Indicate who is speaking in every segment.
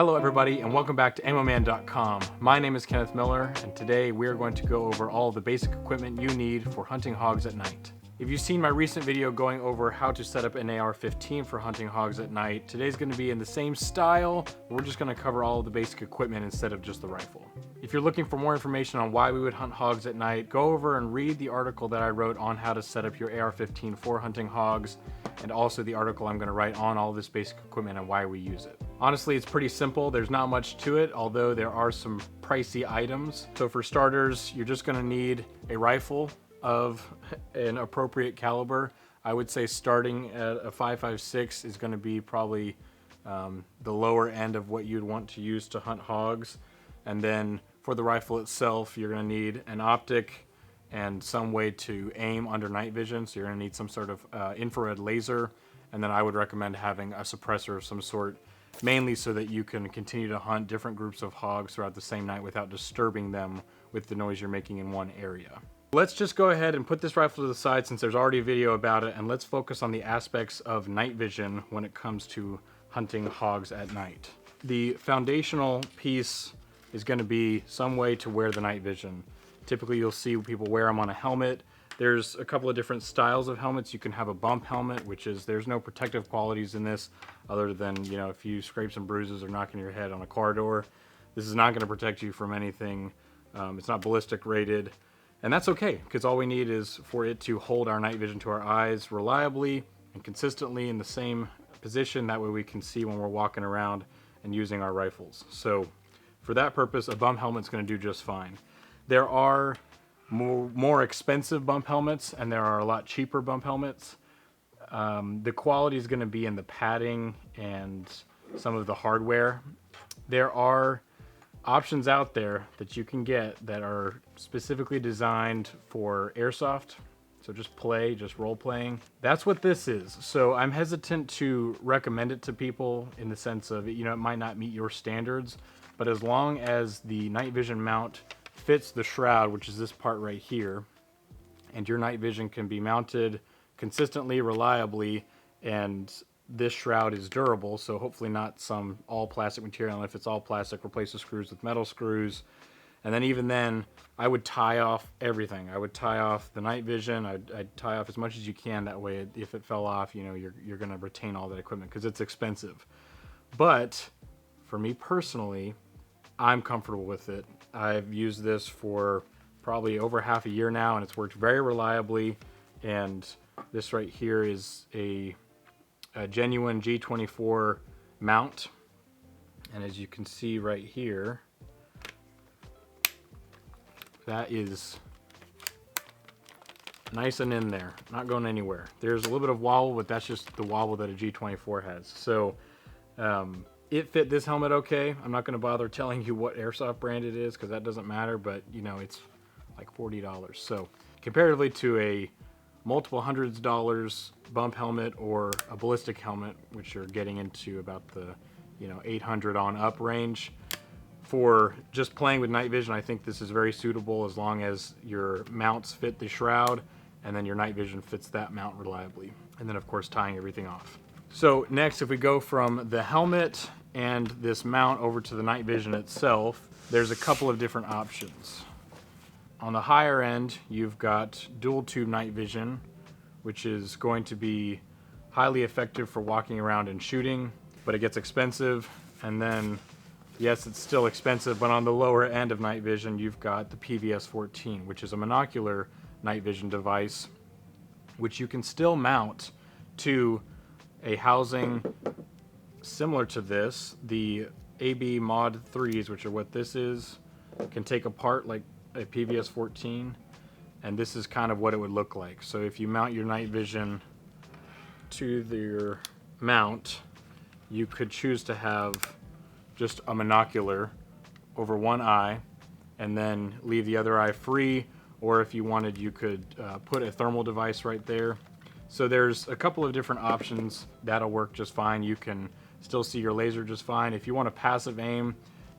Speaker 1: Hello everybody and welcome back to AmmoMan.com. My name is Kenneth Miller and today we are going to go over all the basic equipment you need for hunting hogs at night. If you've seen my recent video going over how to set up an AR-15 for hunting hogs at night, today's going to be in the same style, but we're just going to cover all of the basic equipment instead of just the rifle. If you're looking for more information on why we would hunt hogs at night, go over and read the article that I wrote on how to set up your AR-15 for hunting hogs, and also the article I'm going to write on all this basic equipment and why we use it. Honestly, it's pretty simple. There's not much to it, although there are some pricey items. So for starters, you're just going to need a rifle of an appropriate caliber. I would say starting at a 5.56 is going to be probably the lower end of what you'd want to use to hunt hogs. And then for the rifle itself, you're going to need an optic and some way to aim under night vision. So you're going to need some sort of infrared laser. And then I would recommend having a suppressor of some sort, mainly so that you can continue to hunt different groups of hogs throughout the same night without disturbing them with the noise you're making in one area. Let's just go ahead and put this rifle to the side since there's already a video about it, and let's focus on the aspects of night vision when it comes to hunting hogs at night. The foundational piece is going to be some way to wear the night vision. Typically you'll see people wear them on a helmet. There's a couple of different styles of helmets. You can have a bump helmet, which is, there's no protective qualities in this other than, you know, if you scrape some bruises or knocking your head on a car door. This is not going to protect you from anything. It's not ballistic rated. And that's okay, because all we need is for it to hold our night vision to our eyes reliably and consistently in the same position. That way we can see when we're walking around and using our rifles. So for that purpose, a bump helmet's going to do just fine. There are more expensive bump helmets, and there are a lot cheaper bump helmets. The quality is going to be in the padding and some of the hardware. There are options out there that you can get that are specifically designed for airsoft. So just role playing. That's what this is. So I'm hesitant to recommend it to people in the sense of, you know, it might not meet your standards, but as long as the night vision mount fits the shroud, which is this part right here, and your night vision can be mounted consistently, reliably, and this shroud is durable, so hopefully not some all plastic material. And if it's all plastic, replace the screws with metal screws. And then even then, I would tie off everything. I would tie off the night vision. I'd tie off as much as you can. That way, if it fell off, you know, you're going to retain all that equipment because it's expensive. But for me personally, I'm comfortable with it. I've used this for probably over half a year now, and it's worked very reliably. And this right here is a genuine G24 mount, and as you can see right here, that is nice and in there, not going anywhere. There's a little bit of wobble, but that's just the wobble that a G24 has. So it fit this helmet okay. I'm not going to bother telling you what airsoft brand it is because that doesn't matter, but you know, it's like $40. So comparatively to a multiple hundreds of dollars bump helmet or a ballistic helmet, which you're getting into about the, you know, 800 on up range, for just playing with night vision, I think this is very suitable as long as your mounts fit the shroud and then your night vision fits that mount reliably. And then of course tying everything off. So next, if we go from the helmet and this mount over to the night vision itself, there's a couple of different options. On the higher end, you've got dual tube night vision, which is going to be highly effective for walking around and shooting, but it gets expensive. And then, yes, it's still expensive, but on the lower end of night vision, you've got the PVS-14, which is a monocular night vision device, which you can still mount to a housing similar to this. The AB Mod 3s, which are what this is, can take apart like a PVS-14, and this is kind of what it would look like. So if you mount your night vision to your mount, you could choose to have just a monocular over one eye and then leave the other eye free, or if you wanted, you could put a thermal device right there. So there's a couple of different options that'll work just fine. You can still see your laser just fine. If you want a passive aim,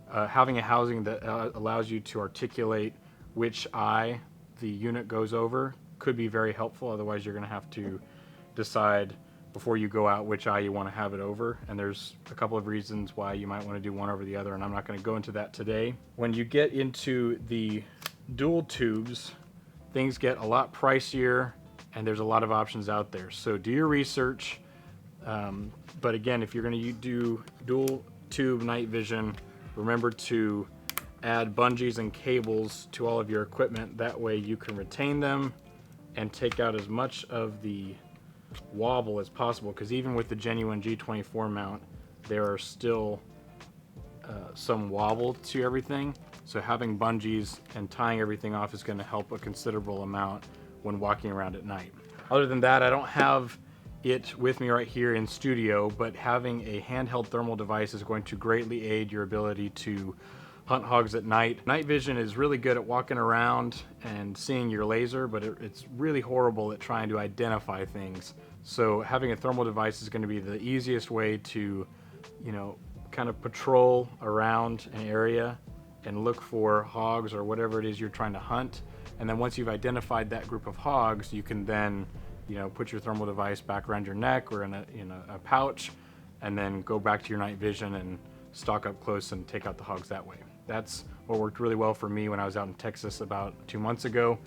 Speaker 1: having a housing that allows you to articulate which eye the unit goes over could be very helpful. Otherwise, you're going to have to decide before you go out which eye you want to have it over, and there's a couple of reasons why you might want to do one over the other, and I'm not going to go into that today. When you get into the dual tubes, things get a lot pricier and there's a lot of options out there, so do your research. But again, if you're going to do dual tube night vision, remember to add bungees and cables to all of your equipment. That way you can retain them and take out as much of the wobble as possible, because even with the genuine G24 mount, there are still some wobble to everything. So having bungees and tying everything off is going to help a considerable amount when walking around at night. Other than that, I don't have it with me right here in studio, but having a handheld thermal device is going to greatly aid your ability to hunt hogs at night. Night vision is really good at walking around and seeing your laser, but it's really horrible at trying to identify things. So having a thermal device is going to be the easiest way to, you know, kind of patrol around an area and look for hogs or whatever it is you're trying to hunt. And then once you've identified that group of hogs, you can then, you know, put your thermal device back around your neck or in a pouch, and then go back to your night vision and stalk up close and take out the hogs that way. That's what worked really well for me when I was out in Texas about 2 months ago.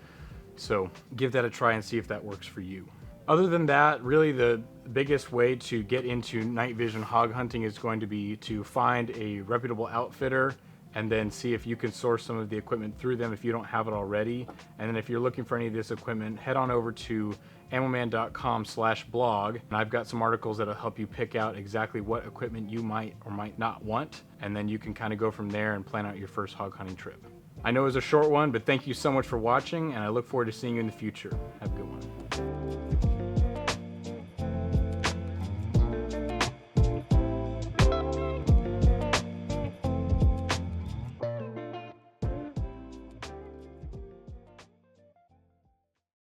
Speaker 1: So give that a try and see if that works for you. Other than that, really the biggest way to get into night vision hog hunting is going to be to find a reputable outfitter and then see if you can source some of the equipment through them if you don't have it already. And then if you're looking for any of this equipment, head on over to AmmoMan.com/blog, and I've got some articles that'll help you pick out exactly what equipment you might or might not want, and then you can kind of go from there and plan out your first hog hunting trip. I know it was a short one, but thank you so much for watching, and I look forward to seeing you in the future. Have a good one.